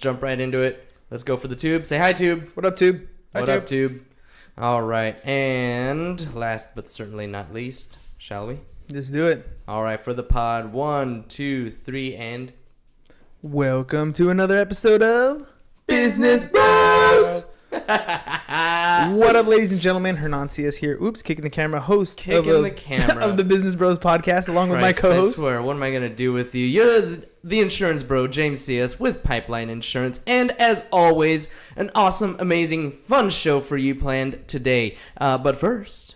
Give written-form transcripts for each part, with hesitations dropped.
jump right into it. Let's go for the tube. Say hi, tube. What up, tube? What up, tube? All right. And last but certainly not least, shall we? Let's do it. All right. For the pod, 1, 2, 3, and... Welcome to another episode of Business Bros. What up, ladies and gentlemen? Hernan Cias here. Oops, kicking the camera. Host of the Business Bros podcast, along with my co-host. I swear, what am I going to do with you? You're the insurance bro, James Cias, with Pipeline Insurance. And as always, an awesome, amazing, fun show for you planned today. But first,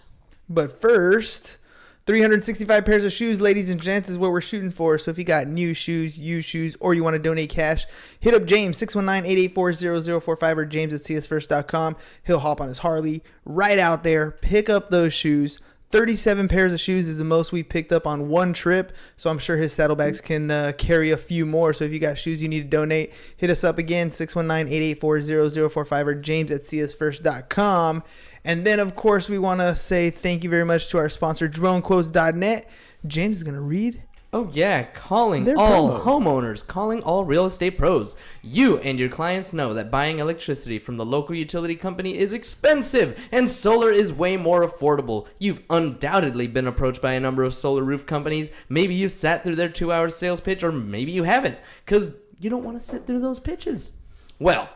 365 pairs of shoes, ladies and gents, is what we're shooting for. So if you got new shoes, used shoes, or you want to donate cash, hit up James, 619-884-0045, or james@csfirst.com. He'll hop on his Harley right out there, pick up those shoes. 37 pairs of shoes is the most we've picked up on one trip. So I'm sure his saddlebags can carry a few more. So if you got shoes you need to donate, hit us up again, 619-884-0045, or james@csfirst.com. And then, of course, we want to say thank you very much to our sponsor, DroneQuotes.net. James is going to read. Oh, yeah. Calling all homeowners, calling all real estate pros. You and your clients know that buying electricity from the local utility company is expensive, and solar is way more affordable. You've undoubtedly been approached by a number of solar roof companies. Maybe you sat through their 2-hour sales pitch, or maybe you haven't, because you don't want to sit through those pitches. Well,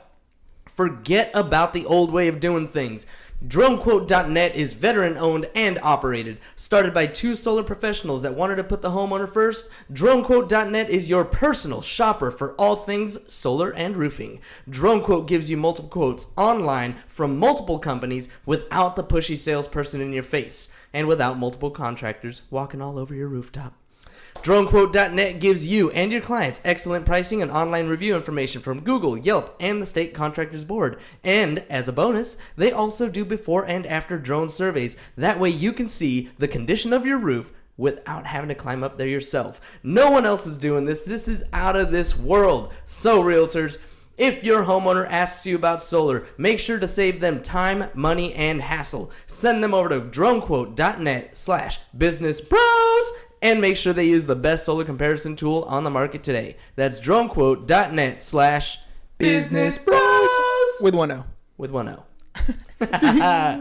forget about the old way of doing things. DroneQuote.net is veteran-owned and operated. Started by 2 solar professionals that wanted to put the homeowner first, DroneQuote.net is your personal shopper for all things solar and roofing. DroneQuote gives you multiple quotes online from multiple companies without the pushy salesperson in your face and without multiple contractors walking all over your rooftop. DroneQuote.net gives you and your clients excellent pricing and online review information from Google, Yelp, and the State Contractors Board. And as a bonus, they also do before and after drone surveys. That way you can see the condition of your roof without having to climb up there yourself. No one else is doing this. This is out of this world. So, realtors, if your homeowner asks you about solar, make sure to save them time, money, and hassle. Send them over to DroneQuote.net/businessbros. And make sure they use the best solar comparison tool on the market today. That's DroneQuote.net/businessbros. With one O. With one O.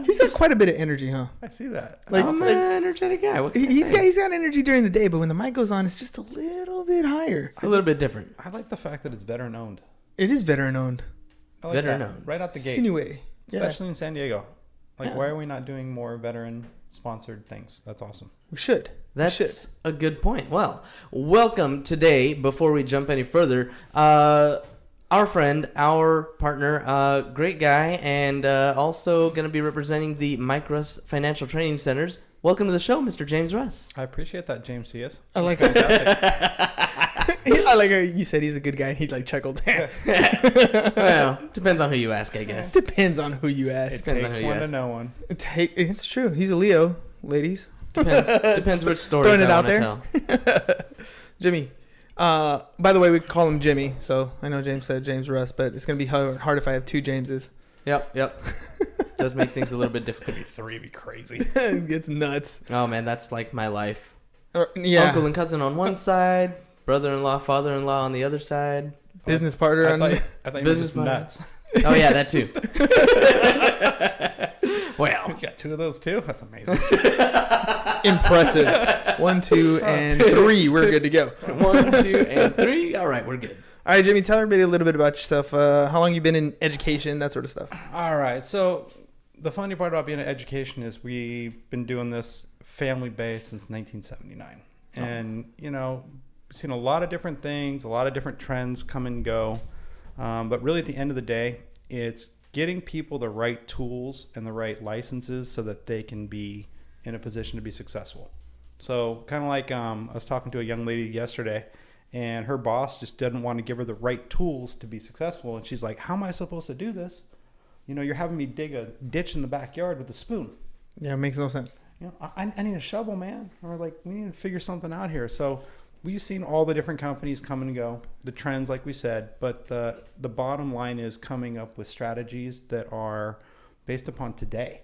He's got quite a bit of energy, huh? I see that. I'm an energetic guy. He's got energy during the day, but when the mic goes on, it's just a little bit higher. It's a little bit different. I like the fact that it's veteran owned. It is veteran owned. Like veteran owned. Right out the gate. Anyway, especially in San Diego. Why are we not doing more veteran sponsored things? That's awesome. We should. That's a good point. Well, welcome today. Before we jump any further, our friend, our partner, great guy, and also going to be representing the Mike Russ Financial Training Centers. Welcome to the show, Mr. James Russ. I appreciate that, James Cias. I like how I like how you said he's a good guy and he chuckled. Well, depends on who you ask, I guess. Depends on who you ask. It takes one to know one. It's true. He's a Leo, ladies. Depends which stories I want to tell. Jimmy. By the way, we call him Jimmy, so I know James said James Russ, but it's going to be hard if I have 2 Jameses. Yep. Does make things a little bit difficult. 3 would be crazy. It gets nuts. Oh, man, that's like my life. Yeah. Uncle and cousin on one side, brother-in-law, father-in-law on the other side. Business partner on I thought you were just nuts. Oh, yeah, that too. Well. You got 2 of those too? That's amazing. Impressive. 1, 2, and 3. We're good to go. 1, 2, and 3. All right, we're good. All right, Jimmy, tell everybody a little bit about yourself. How long you been in education, that sort of stuff. All right. So the funny part about being in education is we've been doing this family-based since 1979. And, seen a lot of different things, a lot of different trends come and go. But really at the end of the day, it's getting people the right tools and the right licenses so that they can be in a position to be successful. So kind of like I was talking to a young lady yesterday, and her boss just didn't want to give her the right tools to be successful. And she's like, how am I supposed to do this? You're having me dig a ditch in the backyard with a spoon. Yeah, it makes no sense. I need a shovel, man. Or we need to figure something out here. So we've seen all the different companies come and go, the trends, like we said, but the bottom line is coming up with strategies that are based upon today.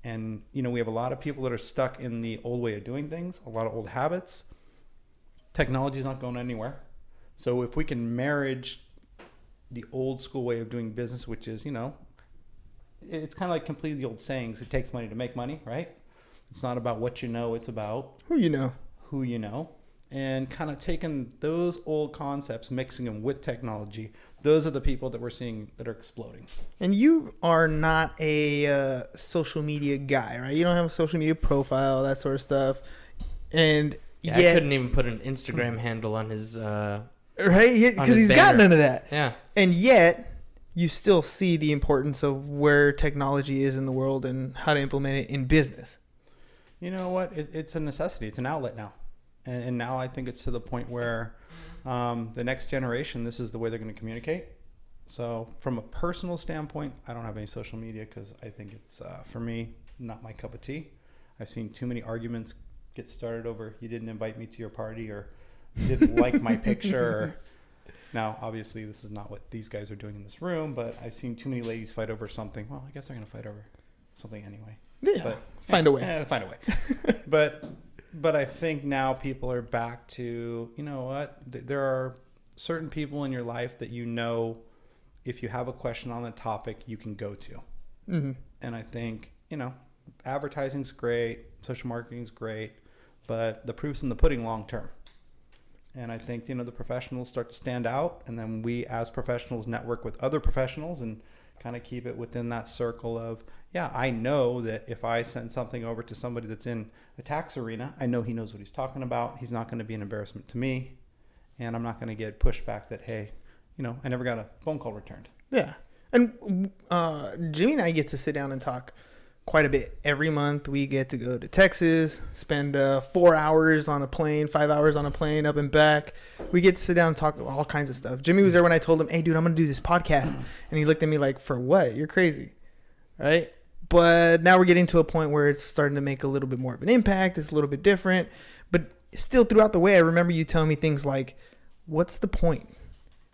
And, we have a lot of people that are stuck in the old way of doing things, a lot of old habits. Technology is not going anywhere. So if we can marriage the old school way of doing business, which is, it's kind of like completely the old sayings. It takes money to make money, right? It's not about what you know. It's about who you know. And kind of taking those old concepts, mixing them with technology. Those are the people that we're seeing that are exploding. And you are not a social media guy, right? You don't have a social media profile, that sort of stuff. And I couldn't even put an Instagram handle on his right, because he's got none of that. Yeah. And yet you still see the importance of where technology is in the world and how to implement it in business. You know what? It's a necessity. It's an outlet now. And now I think it's to the point where the next generation, this is the way they're going to communicate. So from a personal standpoint, I don't have any social media because I think it's, for me, not my cup of tea. I've seen too many arguments get started over you didn't invite me to your party or you didn't like my picture. Now, obviously, this is not what these guys are doing in this room, but I've seen too many ladies fight over something. Well, I guess they're going to fight over something anyway. Yeah, but, find a way. Yeah, find a way. But I think now people are back to, you know what, there are certain people in your life that if you have a question on the topic, you can go to. Mm-hmm. And I think, advertising's great, social marketing's great, but the proof's in the pudding long term. And I think, the professionals start to stand out, and then we as professionals network with other professionals and kind of keep it within that circle of, I know that if I send something over to somebody that's in a tax arena, I know he knows what he's talking about. He's not going to be an embarrassment to me, and I'm not going to get pushback that, hey, I never got a phone call returned. Yeah. And Jimmy and I get to sit down and talk quite a bit. Every month we get to go to Texas, spend 4 hours on a plane, 5 hours on a plane up and back. We get to sit down and talk all kinds of stuff. Jimmy was there when I told him, hey, dude, I'm going to do this podcast. And he looked at me like, for what? You're crazy. Right? But now we're getting to a point where it's starting to make a little bit more of an impact. It's a little bit different. But still throughout the way, I remember you telling me things like, what's the point?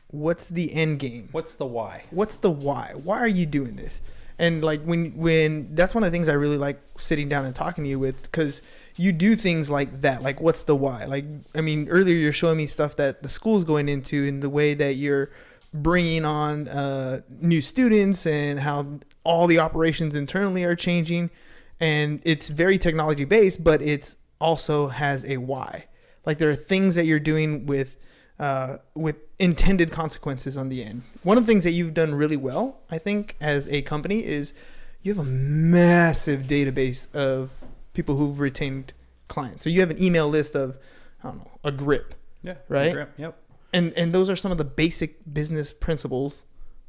What's the end game? What's the why? What's the why? Why are you doing this? And like when that's one of the things I really like sitting down and talking to you with, because you do things like that. Like, what's the why? Like, I mean, earlier you're showing me stuff that the school's going into in the way that you're bringing on new students and how all the operations internally are changing. And it's very technology based, but it's also has a why. Like, there are things that you're doing with intended consequences on the end. One of the things that you've done really well, I think, as a company is you have a massive database of people who've retained clients. So you have an email list of, I don't know, a grip. Yeah. Right? Grip, yep. And those are some of the basic business principles.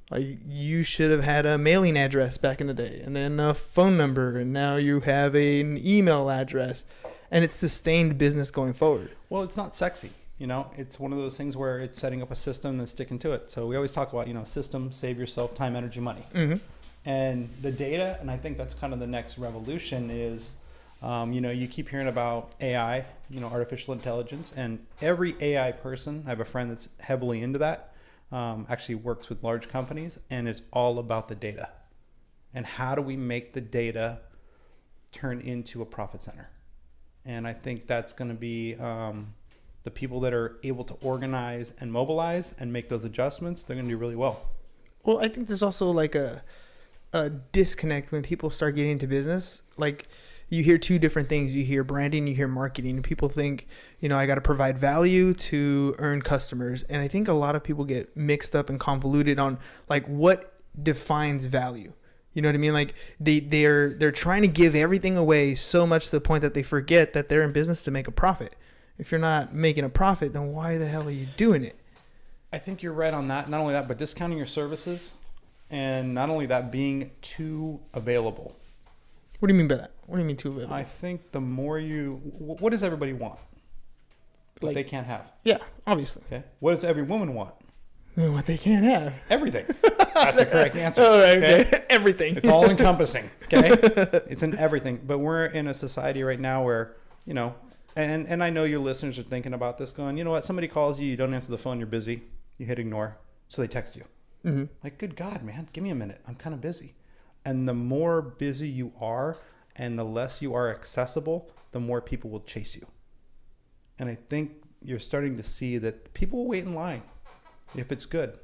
Like, you should have had a mailing address back in the day, and then a phone number, and now you have an email address, and it's sustained business going forward. Well, it's not sexy. It's one of those things where it's setting up a system and sticking to it. So we always talk about, system, save yourself time, energy, money. Mm-hmm. And the data, and I think that's kind of the next revolution is, you keep hearing about AI, artificial intelligence, and every AI person, I have a friend that's heavily into that, actually works with large companies, and it's all about the data. And how do we make the data turn into a profit center? And I think that's going to be... the people that are able to organize and mobilize and make those adjustments, they're going to do really well. Well, I think there's also like a disconnect when people start getting into business. Like, you hear two different things. You hear branding, you hear marketing. And people think, I got to provide value to earn customers. And I think a lot of people get mixed up and convoluted on like what defines value. You know what I mean? Like, they're trying to give everything away so much to the point that they forget that they're in business to make a profit. If you're not making a profit, then why the hell are you doing it? I think you're right on that. Not only that, but discounting your services, and not only that, being too available. What do you mean by that? What do you mean too available? I think the more what does everybody want? What they can't have. Yeah, obviously. Okay. What does every woman want? What they can't have. Everything. That's the correct answer. All right, okay. Everything. It's all encompassing. Okay. It's in everything. But we're in a society right now where, And I know your listeners are thinking about this going, you know what? Somebody calls you don't answer the phone, you're busy. You hit ignore. So they text you. Mm-hmm. Like, good God, man, give me a minute. I'm kind of busy. And the more busy you are and the less you are accessible, the more people will chase you. And I think you're starting to see that people will wait in line if it's good.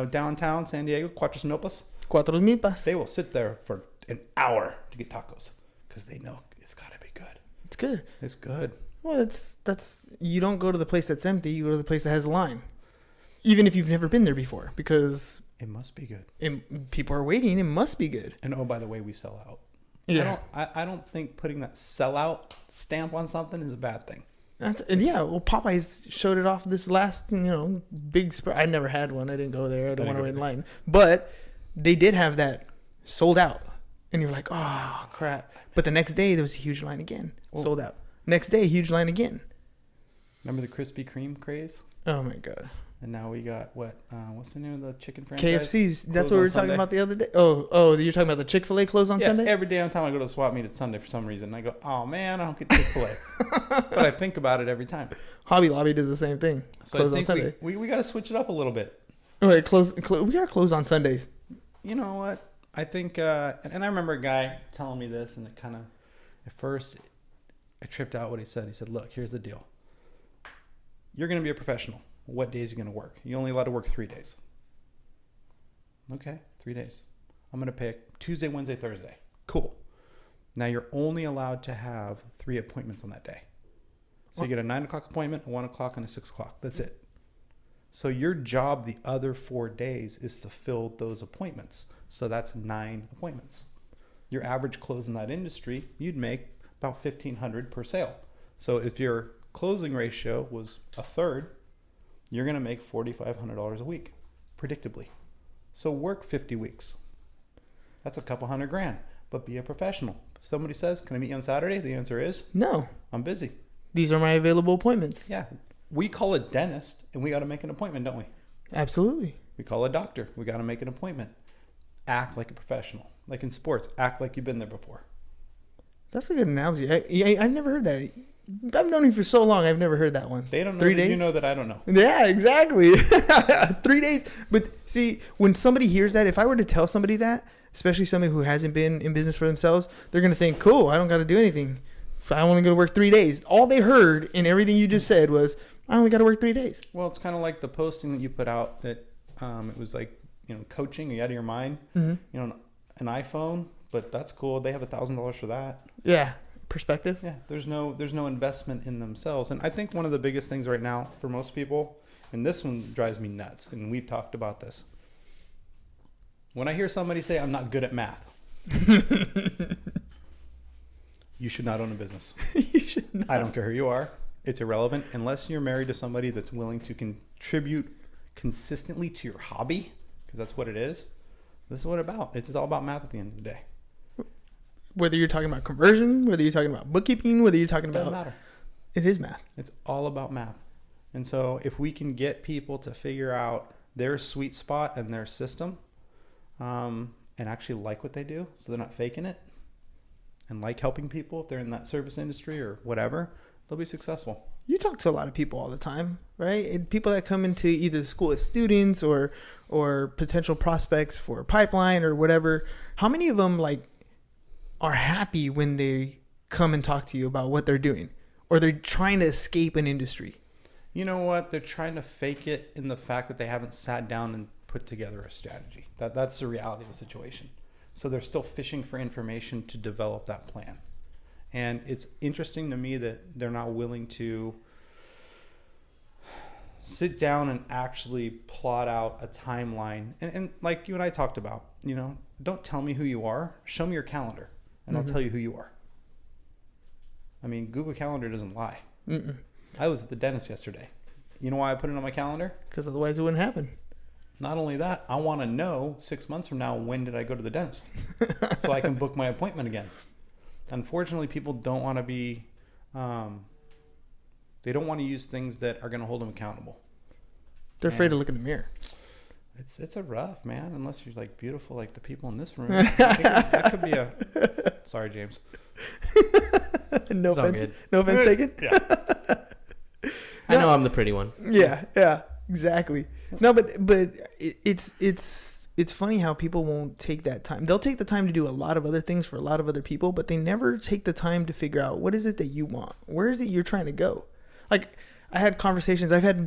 downtown San Diego, Cuatro Milpas. They will sit there for an hour to get tacos because they know it's got to be good. It's good. It's good. Well, that's you don't go to the place that's empty. You go to the place that has a line, even if you've never been there before, because it must be good. People are waiting. It must be good. And oh, by the way, we sell out. Yeah. I don't think putting that sellout stamp on something is a bad thing. And yeah, well, Popeyes showed it off this last, big spread. I never had one. I didn't go there. I don't want to wait in line. But they did have that sold out. And you're like, oh, crap. But the next day, there was a huge line again. Sold out. Next day, huge line again. Remember the Krispy Kreme craze? Oh, my God. And now we got what's the name of the chicken franchise? KFC's. That's what we were talking about the other day. Oh, you're talking about the Chick-fil-A close on Sunday? Every damn time I go to the swap meet, it's Sunday for some reason. I go, oh man, I don't get Chick-fil-A. But I think about it every time. Hobby Lobby does the same thing. So close on Sunday. We got to switch it up a little bit. All right, we are closed on Sundays. You know what? I think, and I remember a guy telling me this, and it kind of, at first, I tripped out what he said. He said, look, here's the deal. You're going to be a professional. What days are you going to work? You're only allowed to work 3 days. Okay, 3 days. I'm going to pick Tuesday, Wednesday, Thursday. Cool. Now you're only allowed to have 3 appointments on that day. So you get a 9 o'clock appointment, a 1 o'clock, and a 6 o'clock. That's it. So your job the other 4 days is to fill those appointments. So that's 9 appointments. Your average close in that industry, you'd make about $1,500 per sale. So if your closing ratio was a third, you're going to make $4,500 a week, predictably. So work 50 weeks. That's a couple $100,000, but be a professional. If somebody says, can I meet you on Saturday? The answer is no. I'm busy. These are my available appointments. Yeah. We call a dentist and we got to make an appointment, don't we? Absolutely. We call a doctor. We got to make an appointment. Act like a professional. Like in sports, act like you've been there before. That's a good analogy. I've never heard that. I've known you for so long. I've never heard that one. They don't know 3 that days? you know that I don't know. Yeah, exactly. 3 days. But see, when somebody hears that, if I were to tell somebody that, especially somebody who hasn't been in business for themselves, they're going to think, cool, I don't got to do anything. So I only got to work 3 days. All they heard in everything you just said was, I only got to work 3 days. Well, it's kind of like the posting that you put out that it was like, coaching, are you out of your mind? Mm-hmm. An iPhone, but that's cool. They have $1,000 for that. Yeah. Perspective. Yeah. There's no investment in themselves. And I think one of the biggest things right now for most people, and this one drives me nuts, and we've talked about this. When I hear somebody say, I'm not good at math, you should not own a business. You should not. I don't care who you are. It's irrelevant unless you're married to somebody that's willing to contribute consistently to your hobby, because that's what it is. This is what it's about. It's all about math at the end of the day. Whether you're talking about conversion, whether you're talking about bookkeeping, whether you're talking about... Doesn't matter. It is math. It's all about math. And so if we can get people to figure out their sweet spot and their system, and actually like what they do, so they're not faking it, and like helping people if they're in that service industry or whatever, they'll be successful. You talk to a lot of people all the time, right? And people that come into either the school as students or potential prospects for a pipeline or whatever. How many of them are happy when they come and talk to you about what they're doing, or they're trying to escape an industry? You know what? They're trying to fake it in the fact that they haven't sat down and put together a strategy. That's the reality of the situation. So they're still fishing for information to develop that plan. And it's interesting to me that they're not willing to sit down and actually plot out a timeline. And like you and I talked about, don't tell me who you are. Show me your calendar, and I'll tell you who you are. I mean, Google Calendar doesn't lie. Mm-mm. I was at the dentist yesterday. You know why I put it on my calendar? Because otherwise it wouldn't happen. Not only that, I want to know 6 months from now, when did I go to the dentist? So I can book my appointment again. Unfortunately, people don't want to be, they don't want to use things that are going to hold them accountable. They're afraid to look in the mirror. It's a rough, man, unless you're beautiful like the people in this room. That could be a, sorry, James. No offense. No offense taken. Yeah. I know I'm the pretty one. Yeah, exactly. No, but it's funny how people won't take that time. They'll take the time to do a lot of other things for a lot of other people, but they never take the time to figure out what is it that you want? Where is it you're trying to go? I've had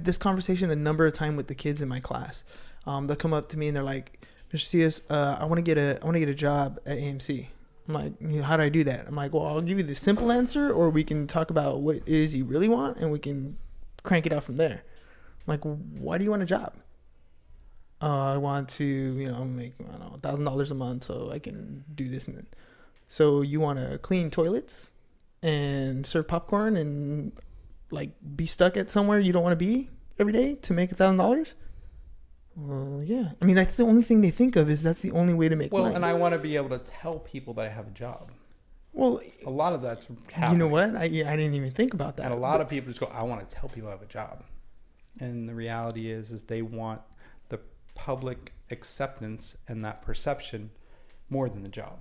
this conversation a number of times with the kids in my class. They'll come up to me and they're like, Mr. CS, I want to get a job at AMC. I'm like, how do I do that? I'm like, well, I'll give you the simple answer, or we can talk about what it is you really want, and we can crank it out from there. I'm like, why do you want a job? I want to, make, I don't know, $1,000 a month so I can do this and that. So you want to clean toilets and serve popcorn and like be stuck at somewhere you don't want to be every day to make $1,000? Well, yeah. I mean, that's the only thing they think of, is that's the only way to make money. Well, and I want to be able to tell people that I have a job. Well, a lot of that's happening. You know what? I didn't even think about that. And a lot of people just go, I want to tell people I have a job. And the reality is they want the public acceptance and that perception more than the job.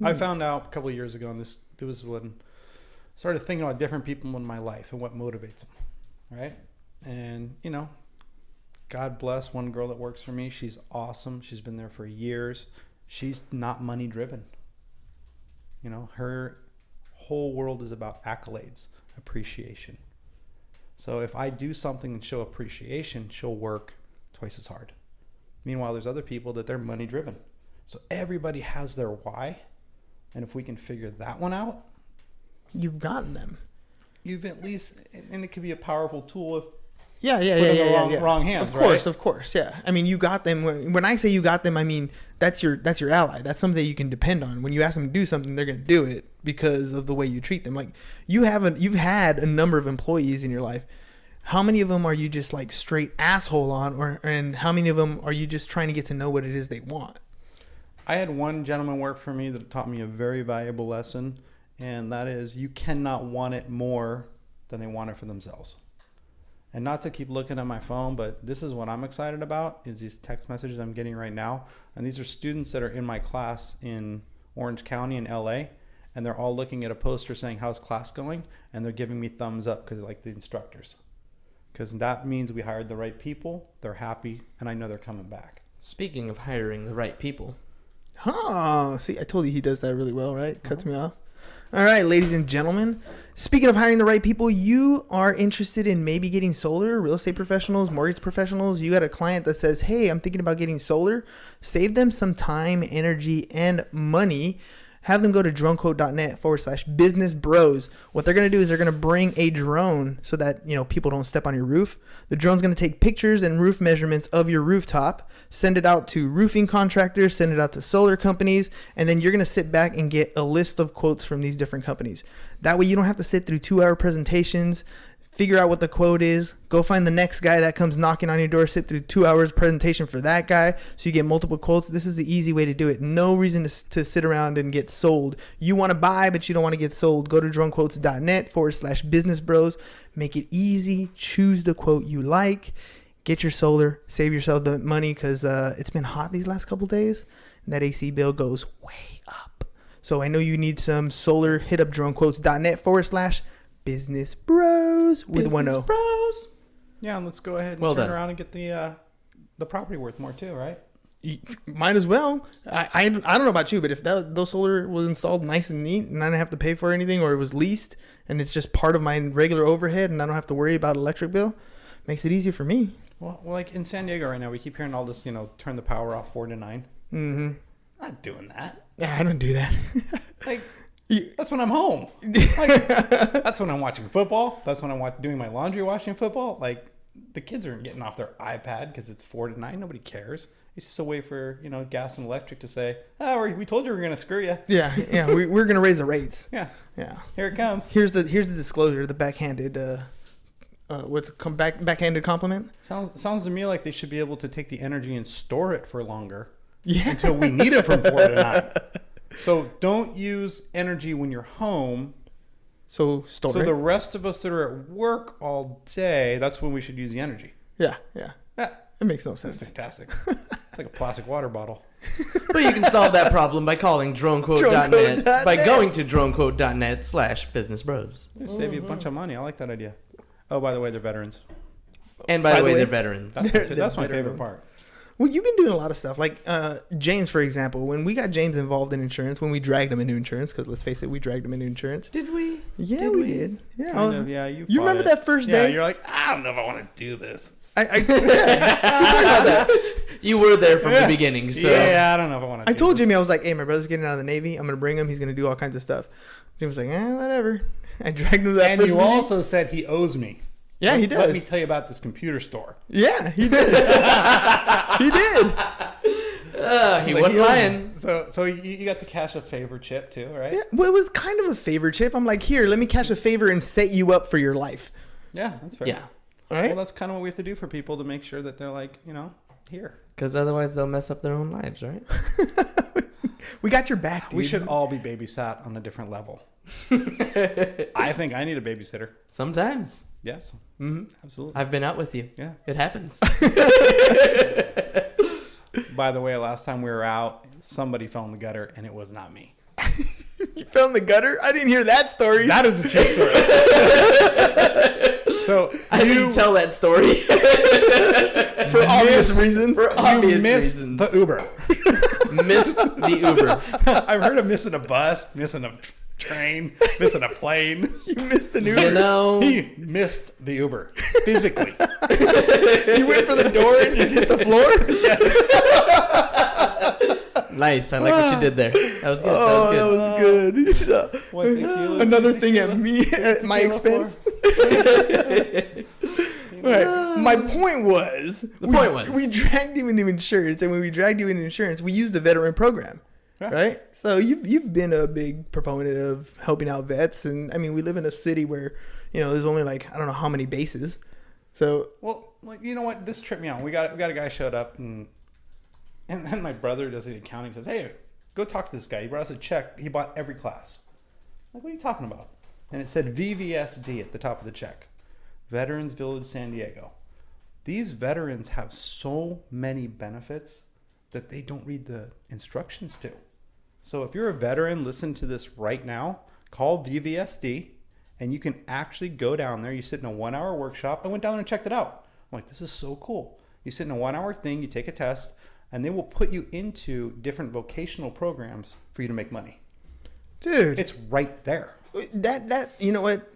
I found out a couple of years ago, and it was when I started thinking about different people in my life and what motivates them, right? And, God bless one girl that works for me. She's awesome. She's been there for years. She's not money driven. Her whole world is about accolades, appreciation. So if I do something and show appreciation, she'll work twice as hard. Meanwhile, there's other people that they're money driven. So everybody has their why. And if we can figure that one out, you've gotten them. You've at least, and it could be a powerful tool if wrong hands. Of course, yeah. I mean, you got them. When I say you got them, I mean that's your ally. That's something that you can depend on. When you ask them to do something, they're going to do it because of the way you treat them. Like you've had a number of employees in your life. How many of them are you just like straight asshole on, and how many of them are you just trying to get to know what it is they want? I had one gentleman work for me that taught me a very valuable lesson, and that is you cannot want it more than they want it for themselves. And not to keep looking at my phone, but this is what I'm excited about, is these text messages I'm getting right now. And these are students that are in my class in Orange County in LA, and they're all looking at a poster saying, how's class going? And they're giving me thumbs up because they like the instructors. Because that means we hired the right people, they're happy, and I know they're coming back. Speaking of hiring the right people. See, I told you he does that really well, right? Cuts me off. All right, ladies and gentlemen, speaking of hiring the right people, you are interested in maybe getting solar, real estate professionals, mortgage professionals. You got a client that says, hey, I'm thinking about getting solar. Save them some time, energy, and money. Have them go to dronequote.net/business bros. What they're going to do is they're going to bring a drone so that, people don't step on your roof. The drone's going to take pictures and roof measurements of your rooftop, send it out to roofing contractors, send it out to solar companies, and then you're going to sit back and get a list of quotes from these different companies. That way you don't have to sit through 2-hour presentations, figure out what the quote is, go find the next guy that comes knocking on your door, sit through 2 hours presentation for that guy so you get multiple quotes. This is the easy way to do it. No reason to sit around and get sold. You want to buy, but you don't want to get sold. Go to dronequotes.net/business bros. Make it easy. Choose the quote you like. Get your solar. Save yourself the money because it's been hot these last couple days. And that AC bill goes way up. So I know you need some solar. Hit up dronequotes.net/business bros with business 1 O. Bros. Yeah, and let's go ahead and turn around and get the property worth more too, right? Might as well. I don't know about you, but if those solar was installed nice and neat and I didn't have to pay for anything, or it was leased and it's just part of my regular overhead and I don't have to worry about electric bill, makes it easier for me. Well, like in San Diego right now, we keep hearing all this, turn the power off 4 to 9. Mm-hmm. Not doing that. Yeah, I don't do that. That's when I'm home. That's when I'm watching football. That's when I'm doing my laundry, watching football. Like, the kids aren't getting off their iPad because it's 4 to 9. Nobody cares. It's just a way for, gas and electric to say, we told you we were going to screw you. Yeah, we're going to raise the rates. Yeah. Yeah. Here it comes. Here's the disclosure, the backhanded, backhanded compliment? Sounds to me like they should be able to take the energy and store it for longer. Yeah. Until we need it from 4 to 9. So don't use energy when you're home. So store it. The rest of us that are at work all day, that's when we should use the energy. Yeah. It makes no sense. That's fantastic. It's like a plastic water bottle. But you can solve that problem by calling dronequote.net by going to dronequote.net/business bros. It'll save you a bunch of money. I like that idea. Oh, by the way, they're veterans. And by the way, they're veterans. That's my favorite part. Well, you've been doing a lot of stuff. Like James, for example, when we got James involved in insurance, when we dragged him into insurance, because let's face it, we dragged him into insurance. Did we? Yeah, we did. Yeah. Kind of, yeah. You remember that first day? Yeah, you're like, I don't know if I want to do this. Yeah. Sorry about that. You were there from the beginning, so yeah. I don't know if I want to. I told Jimmy, I was like, "Hey, my brother's getting out of the Navy. I'm gonna bring him. He's gonna do all kinds of stuff." Jimmy was like, whatever. I dragged him to that. And you also said he owes me. Yeah, he does. Let me tell you about this computer store. Yeah, he did. He did. He wasn't lying. So you got to cash a favor chip too, right? Yeah, well, it was kind of a favor chip. I'm like, here, let me cash a favor and set you up for your life. Yeah, that's fair. Yeah. All right. Well, that's kind of what we have to do for people to make sure that they're like, here. Because otherwise they'll mess up their own lives, right? We got your back, dude. We should all be babysat on a different level. I think I need a babysitter. Sometimes. Yes. Mm-hmm. Absolutely. I've been out with you. Yeah. It happens. By the way, last time we were out, somebody fell in the gutter, and it was not me. You fell in the gutter? I didn't hear that story. That is a true story. So I didn't tell that story. For obvious reasons. For obvious missed reasons. the Uber. Missed the Uber. I've heard of missing a bus, missing a train, missing a plane. You missed the Uber. You know. He missed the Uber physically. You went for the door and just hit the floor? Nice. I like what you did there. That was good. Oh, that was good. So, Tequila, another thing at my expense. Right. My point was, we dragged you into insurance, and when we dragged you into insurance, we used the veteran program, right? So you've been a big proponent of helping out vets, and I mean, we live in a city where there's only like I don't know how many bases. So you know what? This tripped me out. We got a guy showed up, and then my brother does the accounting. Says, "Hey, go talk to this guy. He brought us a check. He bought every class." I'm like, what are you talking about? And it said VVSD at the top of the check. Veterans Village, San Diego. These veterans have so many benefits that they don't read the instructions to. So if you're a veteran, listen to this right now. Call VVSD, and you can actually go down there. You sit in a 1-hour workshop. I went down there and checked it out. I'm like, this is so cool. You sit in a 1-hour thing, you take a test, and they will put you into different vocational programs for you to make money. Dude, it's right there. That you know what?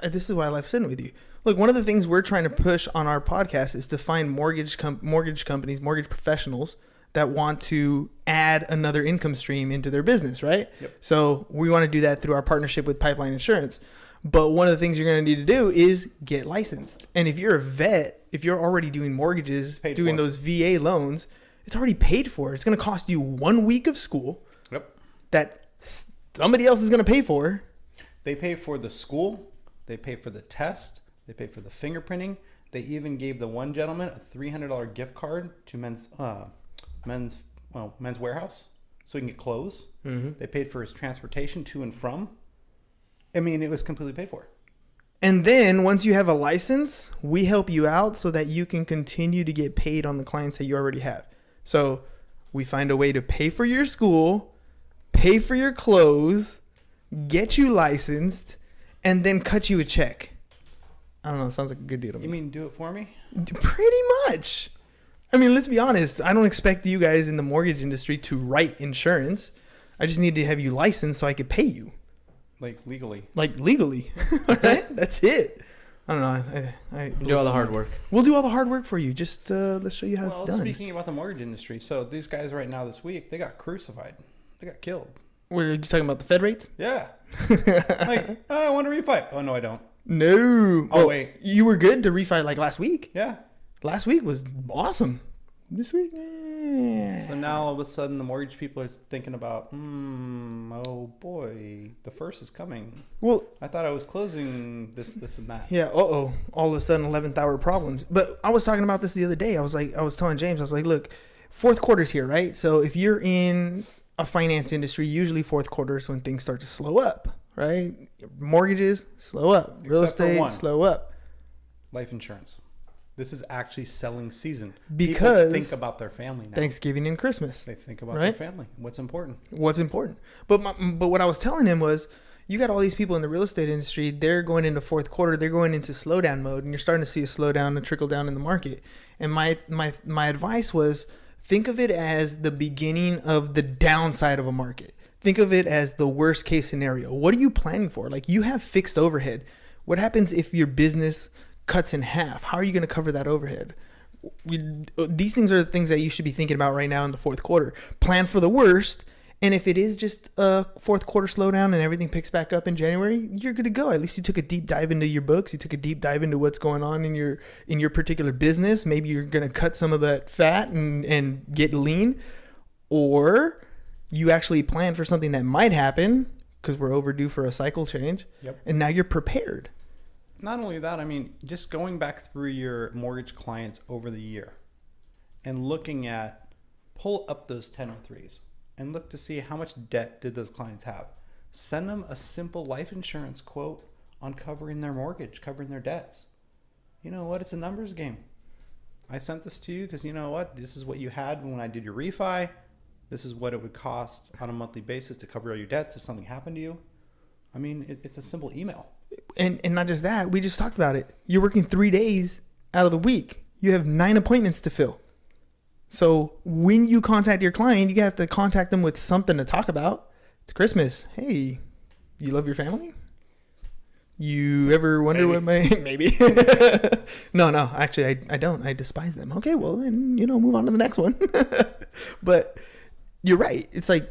This is why I love sitting with you. Look, one of the things we're trying to push on our podcast is to find mortgage companies, mortgage professionals that want to add another income stream into their business, right? Yep. So we want to do that through our partnership with Pipeline Insurance. But one of the things you're going to need to do is get licensed. And if you're a vet, if you're already doing mortgages, doing those VA loans, it's already paid for. It's going to cost you 1 week of school. Yep. That somebody else is going to pay for. They pay for the school. They pay for the test. They pay for the fingerprinting. They even gave the one gentleman a $300 gift card to Men's Warehouse so he can get clothes. Mm-hmm. They paid for his transportation to and from. I mean, it was completely paid for. And then once you have a license, we help you out so that you can continue to get paid on the clients that you already have. So we find a way to pay for your school, pay for your clothes, get you licensed, and then cut you a check. I don't know. It sounds like a good deal to me. You mean do it for me? Pretty much. I mean, let's be honest. I don't expect you guys in the mortgage industry to write insurance. I just need to have you licensed so I could pay you. Like legally. That's it. That's it. I don't know. I do all the hard work. We'll do all the hard work for you. Just let's show you how it's done. Speaking about the mortgage industry, so these guys right now this week, they got crucified. They got killed. Were you talking about the Fed rates? Yeah. Like, oh, I want to refi. Oh, no, I don't. No. Oh, wait. You were good to refi like last week. Yeah. Last week was awesome. This week, So now all of a sudden the mortgage people are thinking about, oh boy, the first is coming. Well, I thought I was closing this and that. Yeah. All of a sudden 11th hour problems. But I was talking about this the other day. I was telling James, I was like, look, fourth quarter's here, right? So if you're in a finance industry, usually fourth quarter is when things start to slow up, right? Mortgages, slow up. Real estate, slow up. Life insurance. This is actually selling season. Because people think about their family now. Thanksgiving and Christmas. They think about their family. What's important. But what I was telling him was, you got all these people in the real estate industry. They're going into fourth quarter. They're going into slowdown mode, and you're starting to see a slowdown and trickle down in the market. And my advice was, think of it as the beginning of the downside of a market. Think of it as the worst case scenario. What are you planning for? Like, you have fixed overhead. What happens if your business cuts in half. How are you going to cover that overhead? These things are the things that you should be thinking about right now in the fourth quarter. Plan for the worst. And if it is just a fourth quarter slowdown and everything picks back up in January, you're good to go. At least you took a deep dive into your books. You took a deep dive into what's going on in your particular business. Maybe you're going to cut some of that fat and get lean. Or you actually plan for something that might happen because we're overdue for a cycle change. Yep. And now you're prepared. Not only that, I mean, just going back through your mortgage clients over the year and looking at, pull up those 1003s. And look to see how much debt did those clients have. Send them a simple life insurance quote on covering their mortgage, covering their debts. You know what? It's a numbers game. I sent this to you because you know what? This is what you had when I did your refi. This is what it would cost on a monthly basis to cover all your debts if something happened to you. I mean, it's a simple email. And not just that, we just talked about it. You're working 3 days out of the week. You have 9 appointments to fill. So when you contact your client, you have to contact them with something to talk about. It's Christmas. Hey, you love your family? You ever wonder what my... Maybe. No, actually, I don't. I despise them. Okay, well, then, move on to the next one. But you're right. It's like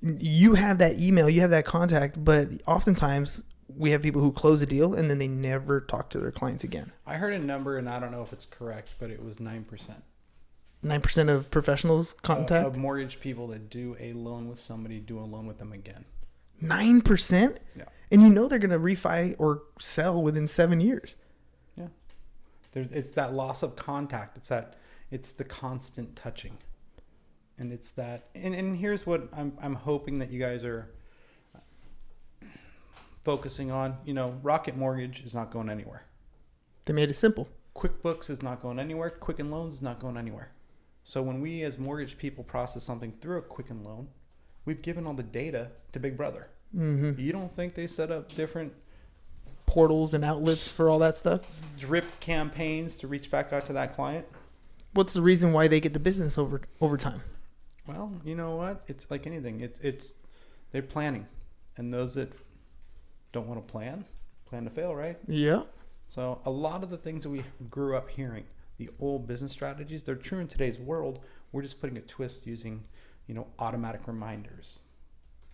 you have that email, you have that contact, but oftentimes we have people who close a deal and then they never talk to their clients again. I heard a number, and I don't know if it's correct, but it was 9%. 9% of professionals contact? Of mortgage people that do a loan with somebody do a loan with them again. 9%? Yeah. And they're going to refi or sell within 7 years. Yeah. It's that loss of contact. It's the constant touching. And it's that, and here's what I'm hoping that you guys are focusing on. Rocket Mortgage is not going anywhere. They made it simple. QuickBooks is not going anywhere. Quicken Loans is not going anywhere. So when we as mortgage people process something through a Quicken Loan, we've given all the data to Big Brother. Mm-hmm. You don't think they set up different portals and outlets for all that stuff? Drip campaigns to reach back out to that client? What's the reason why they get the business over time? Well, you know what? It's like anything. It's they're planning. And those that don't want to plan to fail, right? Yeah. So a lot of the things that we grew up hearing, the old business strategies, they're true in today's world. We're just putting a twist using, automatic reminders,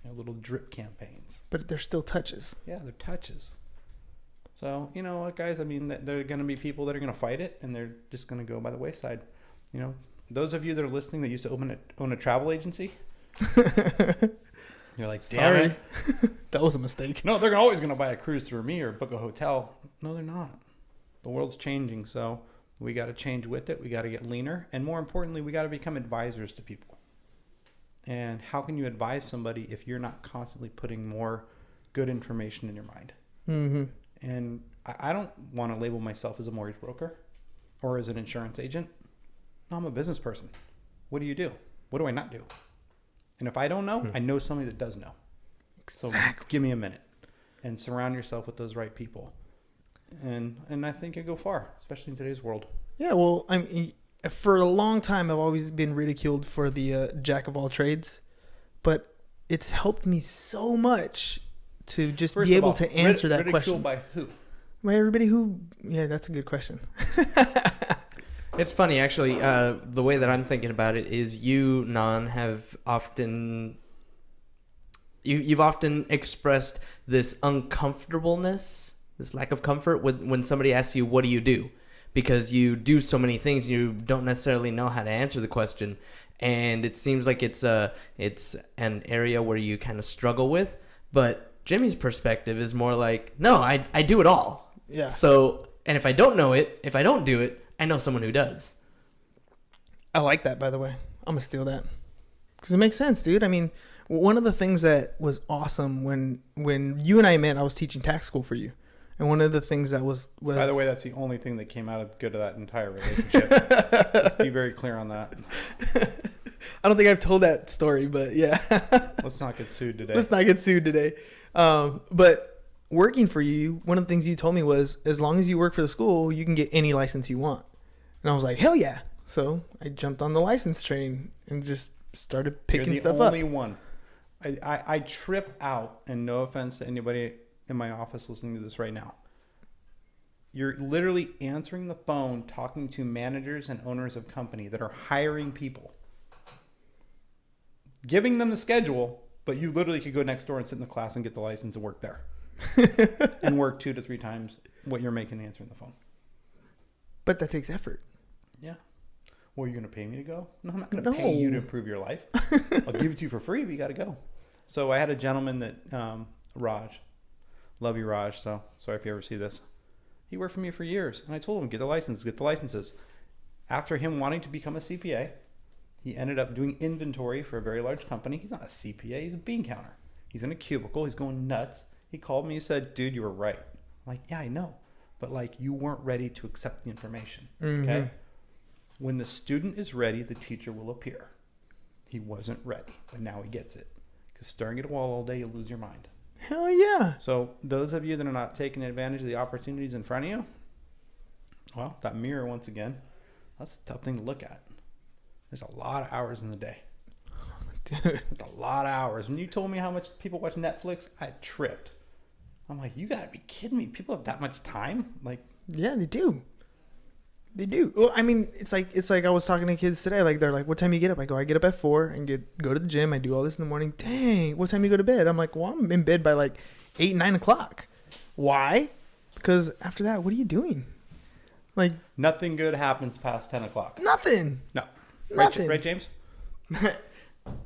little drip campaigns. But they're still touches. Yeah, they're touches. So, you know what, guys? I mean, there are going to be people that are going to fight it, and they're just going to go by the wayside. Those of you that are listening that used to own a travel agency, you're like, damn it. That was a mistake. No, they're always going to buy a cruise through me or book a hotel. No, they're not. The world's changing, so we got to change with it. We got to get leaner. And more importantly, we got to become advisors to people. And how can you advise somebody if you're not constantly putting more good information in your mind? Mm-hmm. And I don't want to label myself as a mortgage broker or as an insurance agent. No, I'm a business person. What do you do? What do I not do? And if I don't know, I know somebody that does know. Exactly. So give me a minute and surround yourself with those right people. And I think you go far, especially in today's world. Yeah, well, I mean, for a long time, I've always been ridiculed for the jack of all trades, but it's helped me so much to just be able to answer that question. Ridiculed by who? By everybody who, yeah, that's a good question. It's funny, actually. The way that I'm thinking about it is you, Nan, have often... You've often expressed this uncomfortableness, this lack of comfort when somebody asks you, what do you do? Because you do so many things, you don't necessarily know how to answer the question. And it seems like it's an area where you kind of struggle with. But Jimmy's perspective is more like, no, I do it all. Yeah. So, and if I don't know it, if I don't do it, I know someone who does. I like that, by the way. I'm going to steal that. Because it makes sense, dude. I mean, one of the things that was awesome when you and I met, I was teaching tax school for you. And one of the things that was... By the way, that's the only thing that came out of good of that entire relationship. Let's be very clear on that. I don't think I've told that story, but yeah. Let's not get sued today. But working for you, one of the things you told me was, as long as you work for the school, you can get any license you want. And I was like, hell yeah. So I jumped on the license train and just started picking stuff up. You're the only one. I trip out, and no offense to anybody in my office listening to this right now. You're literally answering the phone, talking to managers and owners of company that are hiring people, giving them the schedule, but you literally could go next door and sit in the class and get the license and work there and work 2 to 3 times what you're making answering the phone. But that takes effort. Yeah. Well, you're going to pay me to go? No, I'm not going to pay you to improve your life. I'll give it to you for free, but you got to go. So I had a gentleman that, Raj, love you, Raj. So sorry if you ever see this. He worked for me for years. And I told him, get the licenses. After him wanting to become a CPA, he ended up doing inventory for a very large company. He's not a CPA. He's a bean counter. He's in a cubicle. He's going nuts. He called me. He said, dude, you were right. I'm like, yeah, I know. But like, you weren't ready to accept the information. Mm-hmm. Okay. When the student is ready, the teacher will appear. He wasn't ready, but now he gets it. Because staring at a wall all day, you'll lose your mind. Hell yeah. So those of you that are not taking advantage of the opportunities in front of you, well, that mirror once again, that's a tough thing to look at. There's a lot of hours in the day. Dude. There's a lot of hours. When you told me how much people watch Netflix, I tripped. I'm like, you gotta be kidding me. People have that much time? Like, yeah, they do. They do. Well, I mean, it's like I was talking to kids today. Like, they're like, what time you get up? I go, I get up at 4 and go to the gym. I do all this in the morning. Dang, what time you go to bed? I'm like, well, I'm in bed by like 8, 9 o'clock. Why? Because after that, what are you doing? Like, nothing good happens past 10 o'clock. Nothing. No. Nothing. Right, James?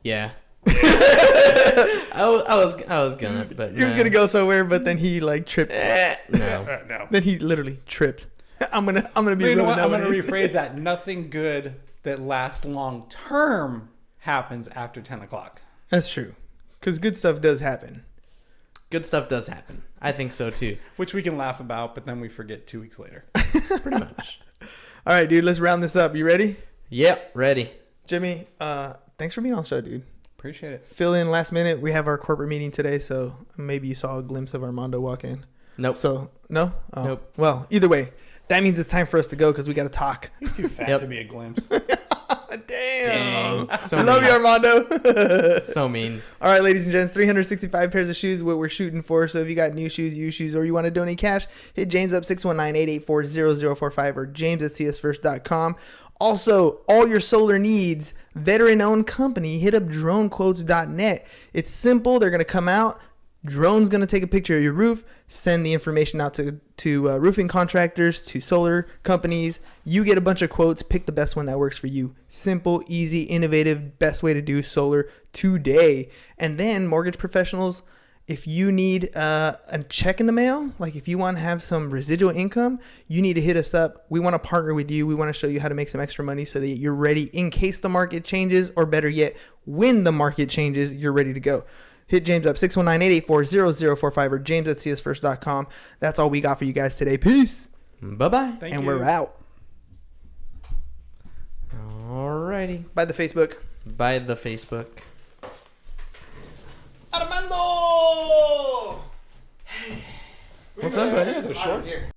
Yeah. I was gonna, but he was gonna go somewhere, but then he like tripped. No. No. Then he literally tripped. I'm gonna be. You know what? I'm gonna rephrase that. Nothing good that lasts long term happens after 10 o'clock. That's true, because good stuff does happen. Good stuff does happen. I think so too. Which we can laugh about, but then we forget 2 weeks later. Pretty much. All right, dude. Let's round this up. You ready? Yep, ready. Jimmy, thanks for being on the show, dude. Appreciate it. Fill in last minute. We have our corporate meeting today, so maybe you saw a glimpse of Armando walk in. Nope. So, no? Oh. Nope. Well, either way, that means it's time for us to go because we got to talk. He's too fat to be a glimpse. Damn. So I love you, Armando. So mean. All right, ladies and gents, 365 pairs of shoes, what we're shooting for. So if you got new shoes, used shoes, or you want to donate cash, hit James up 619-884-0045 or james@csfirst.com. Also, all your solar needs, veteran-owned company, hit up dronequotes.net. It's simple. They're going to come out. Drone's going to take a picture of your roof, send the information out to roofing contractors, to solar companies. You get a bunch of quotes. Pick the best one that works for you. Simple, easy, innovative, best way to do solar today. And then mortgage professionals, if you need a check in the mail, like if you want to have some residual income, you need to hit us up. We want to partner with you. We want to show you how to make some extra money so that you're ready in case the market changes, or better yet, when the market changes, you're ready to go. Hit James up 619-884-0045 or james@csfirst.com. That's all we got for you guys today. Peace. Bye-bye. And we're out. Alrighty. By the Facebook. By the Facebook. Armando! What's up, buddy? The shorts.